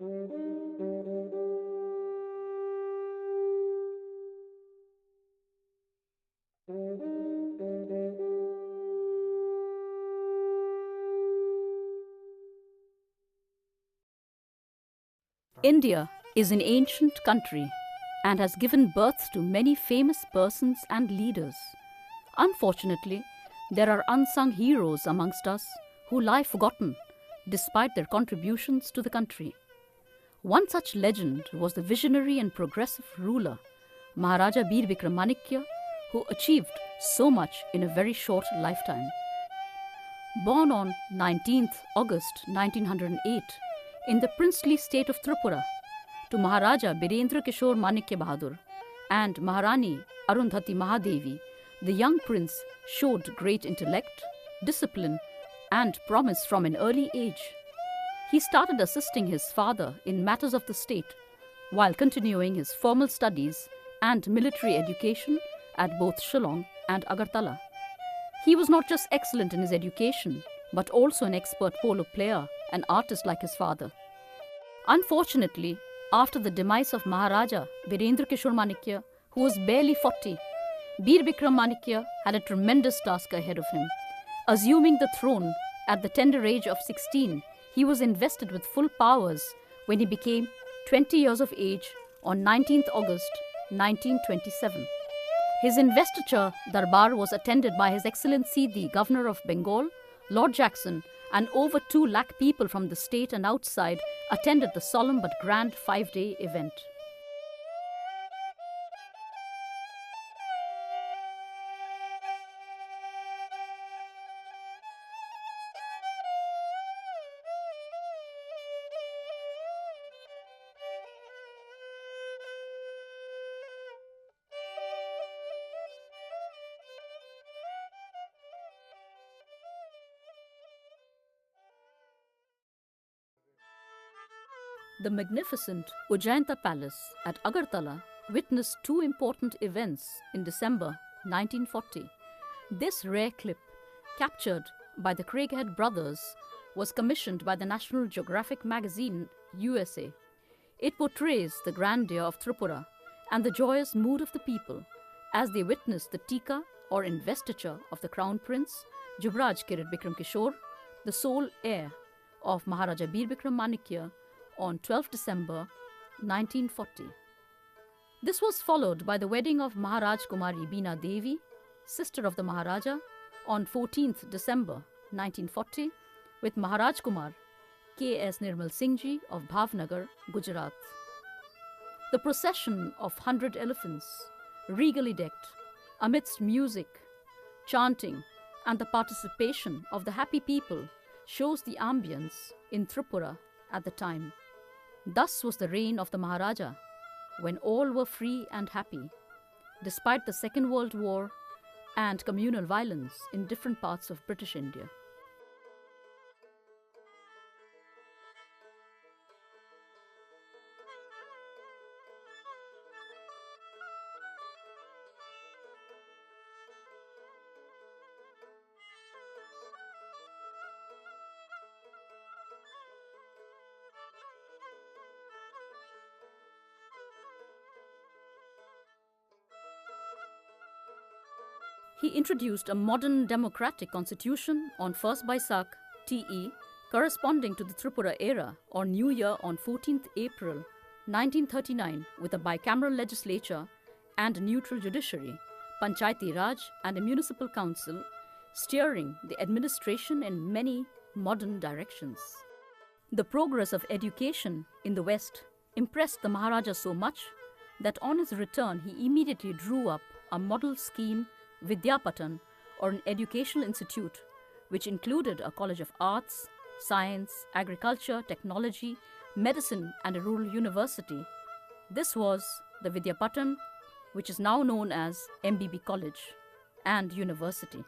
India is an ancient country and has given birth to many famous persons and leaders. Unfortunately, there are unsung heroes amongst us who lie forgotten despite their contributions to the country. One such legend was the visionary and progressive ruler, Maharaja Bir Vikramanitya, who achieved so much in a very short lifetime. Born on 19th August 1908 in the princely state of Tripura to Maharaja Birendra Kishore Manikya Bahadur and Maharani Arundhati Mahadevi, the young prince showed great intellect, discipline, and promise from an early age. He started assisting his father in matters of the state while continuing his formal studies and military education at both Shillong and Agartala. He was not just excellent in his education, but also an expert polo player and artist like his father. Unfortunately, after the demise of Maharaja Birendra Kishore Manikya, who was barely 40, Bir Bikram Manikya had a tremendous task ahead of him. Assuming the throne at the tender age of 16, he was invested with full powers when he became 20 years of age on 19th August 1927. His investiture darbar was attended by His Excellency the Governor of Bengal, Lord Jackson, and over 2 lakh people from the state and outside attended the solemn but grand 5-day event. The magnificent Ujjainta Palace at Agartala witnessed 2 important events in December 1940. This rare clip, captured by the Craighead brothers, was commissioned by the National Geographic magazine USA. It portrays the grandeur of Tripura and the joyous mood of the people as they witnessed the Tika or investiture of the Crown Prince Yuvraj Kirit Bikram Kishore, the sole heir of Maharaja Bir Bikram Manikya, on 12 December 1940. This was followed by the wedding of Maharaj Kumari Beena Devi, sister of the Maharaja, on 14th December 1940 with Maharaj Kumar K.S. Nirmal Singh Ji of Bhavnagar, Gujarat. The procession of 100 elephants, regally decked, amidst music, chanting, and the participation of the happy people shows the ambience in Tripura at the time. Thus was the reign of the Maharaja, when all were free and happy, despite the Second World War and communal violence in different parts of British India. He introduced a modern democratic constitution on 1st Baisakh TE, corresponding to the Tripura era or New Year on 14th April 1939, with a bicameral legislature and a neutral judiciary, Panchayati Raj and a municipal council, steering the administration in many modern directions. The progress of education in the West impressed the Maharaja so much that on his return he immediately drew up a model scheme Vidyapatan, or an educational institute, which included a college of arts, science, agriculture, technology, medicine, and a rural university. This was the Vidyapatan, which is now known as MBB College and University.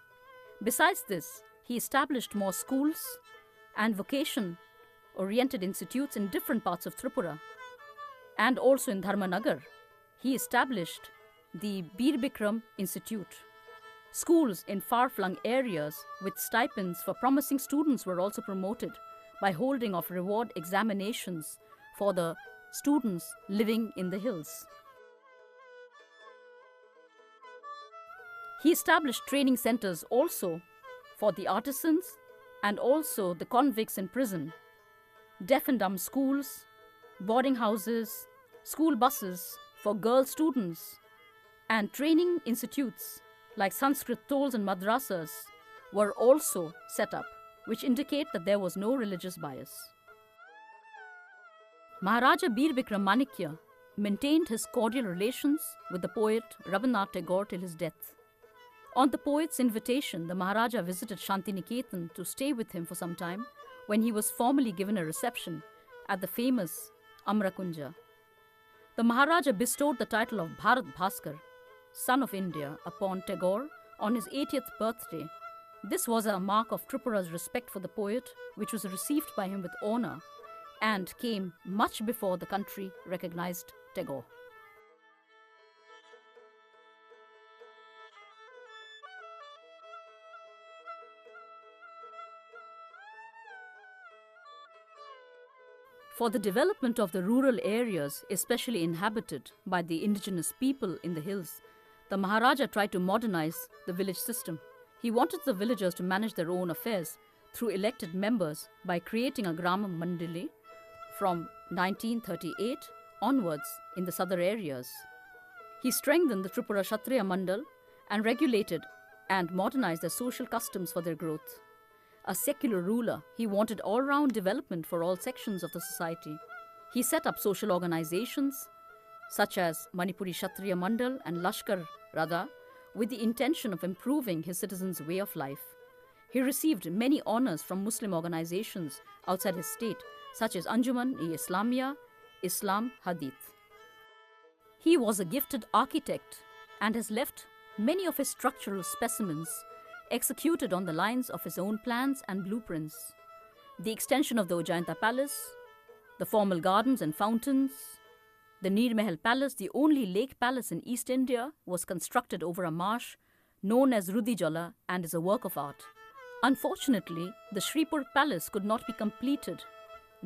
Besides this, he established more schools and vocation-oriented institutes in different parts of Tripura. And also in Dharmanagar, he established the Bir Bikram Institute. Schools in far-flung areas with stipends for promising students were also promoted by holding of reward examinations for the students living in the hills. He established training centers also for the artisans and also the convicts in prison, deaf and dumb schools, boarding houses, school buses for girl students, and training institutes like Sanskrit tolls and madrasas were also set up, which indicate that there was no religious bias. Maharaja Bir Bikram Manikya maintained his cordial relations with the poet Rabindranath Tagore till his death. On the poet's invitation, the Maharaja visited Shantiniketan to stay with him for some time when he was formally given a reception at the famous Amrakunja. The Maharaja bestowed the title of Bharat Bhaskar, Son of India, upon Tagore on his 80th birthday. This was a mark of Tripura's respect for the poet, which was received by him with honor and came much before the country recognized Tagore. For the development of the rural areas, especially inhabited by the indigenous people in the hills, the Maharaja tried to modernize the village system. He wanted the villagers to manage their own affairs through elected members by creating a Grama Mandali from 1938 onwards in the southern areas. He strengthened the Tripura Kshatriya Mandal and regulated and modernized their social customs for their growth. A secular ruler, he wanted all-round development for all sections of the society. He set up social organizations such as Manipuri Kshatriya Mandal and Lashkar Radha with the intention of improving his citizens' way of life. He received many honors from Muslim organizations outside his state such as Anjuman-e-Islamia, Islam Hadith. He was a gifted architect and has left many of his structural specimens executed on the lines of his own plans and blueprints. The extension of the Ujjainta Palace, the formal gardens and fountains, the Neer Mahal Palace, the only lake palace in East India, was constructed over a marsh known as Rudijala and is a work of art. Unfortunately, the Shripur Palace could not be completed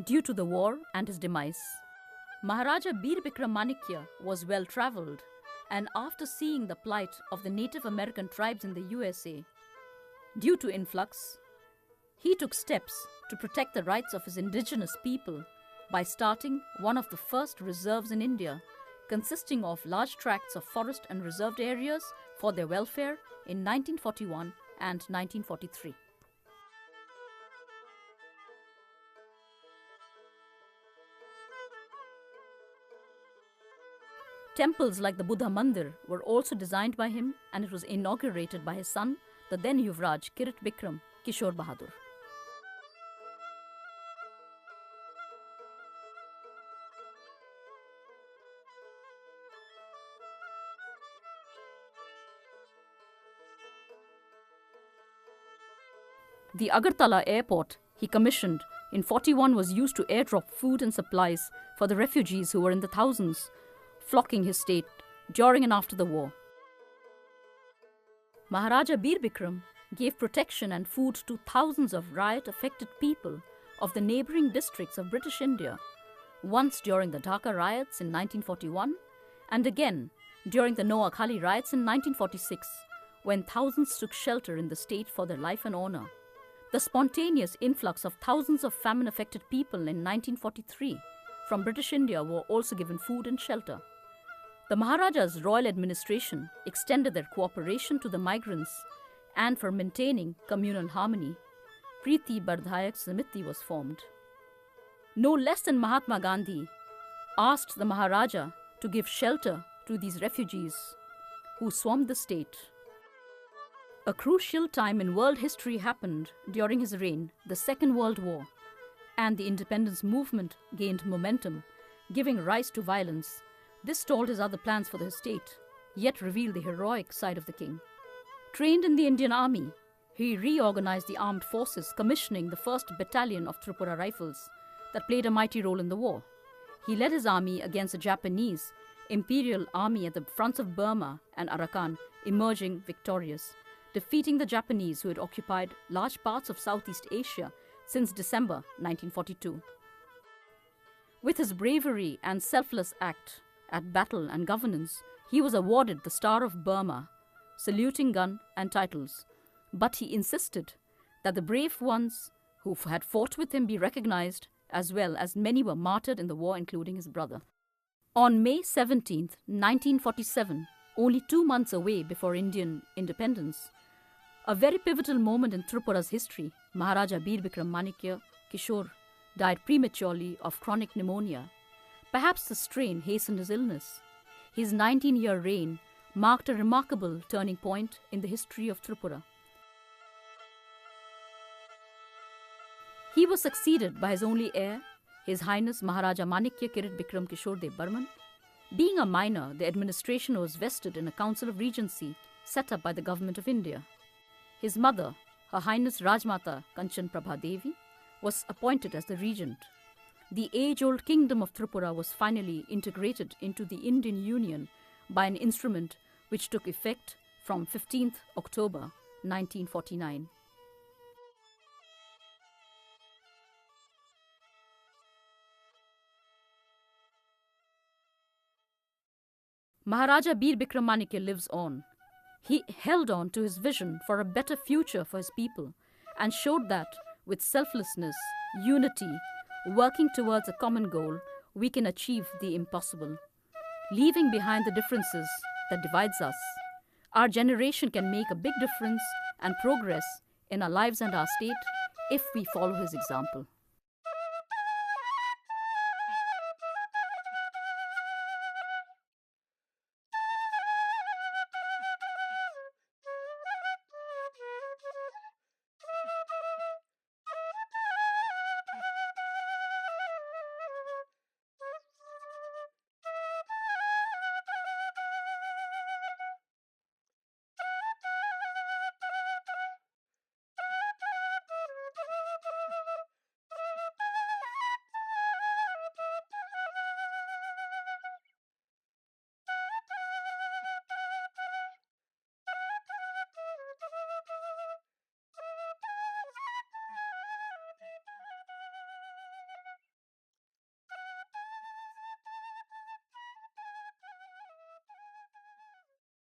due to the war and his demise. Maharaja Bir Bikram Manikya was well travelled, and after seeing the plight of the Native American tribes in the USA, due to influx, he took steps to protect the rights of his indigenous people by starting one of the first reserves in India, consisting of large tracts of forest and reserved areas for their welfare in 1941 and 1943. Temples like the Buddha Mandir were also designed by him, and it was inaugurated by his son, the then Yuvraj Kirit Bikram Kishore Bahadur. The Agartala airport he commissioned in 41 was used to airdrop food and supplies for the refugees who were in the thousands flocking his state during and after the war. Maharaja Bir Bikram gave protection and food to thousands of riot-affected people of the neighbouring districts of British India, once during the Dhaka riots in 1941 and again during the Noakhali riots in 1946, when thousands took shelter in the state for their life and honour. The spontaneous influx of thousands of famine-affected people in 1943 from British India were also given food and shelter. The Maharaja's royal administration extended their cooperation to the migrants, and for maintaining communal harmony, Preeti Bardhayak Samiti was formed. No less than Mahatma Gandhi asked the Maharaja to give shelter to these refugees who swarmed the state. A crucial time in world history happened during his reign, the Second World War, and the independence movement gained momentum, giving rise to violence. This stalled his other plans for the state, yet revealed the heroic side of the king. Trained in the Indian Army, he reorganized the armed forces, commissioning the 1st Battalion of Tripura Rifles that played a mighty role in the war. He led his army against the Japanese Imperial Army at the fronts of Burma and Arakan, emerging victorious, defeating the Japanese who had occupied large parts of Southeast Asia since December 1942. With his bravery and selfless act at battle and governance, he was awarded the Star of Burma, saluting gun and titles. But he insisted that the brave ones who had fought with him be recognized, as well as many were martyred in the war, including his brother. On May 17, 1947, only 2 months away before Indian independence, a very pivotal moment in Tripura's history, Maharaja Bir Bikram Manikya Kishore died prematurely of chronic pneumonia. Perhaps the strain hastened his illness. His 19-year reign marked a remarkable turning point in the history of Tripura. He was succeeded by his only heir, His Highness Maharaja Manikya Kirit Bikram Kishore Dev Burman. Being a minor, the administration was vested in a Council of Regency set up by the Government of India. His mother, Her Highness Rajmata Kanchan Prabha Devi, was appointed as the regent. The age-old kingdom of Tripura was finally integrated into the Indian Union by an instrument which took effect from 15th October 1949. Maharaja Bir Bikram Manikya lives on. He held on to his vision for a better future for his people and showed that with selflessness, unity, working towards a common goal, we can achieve the impossible. Leaving behind the differences that divides us, our generation can make a big difference and progress in our lives and our state if we follow his example.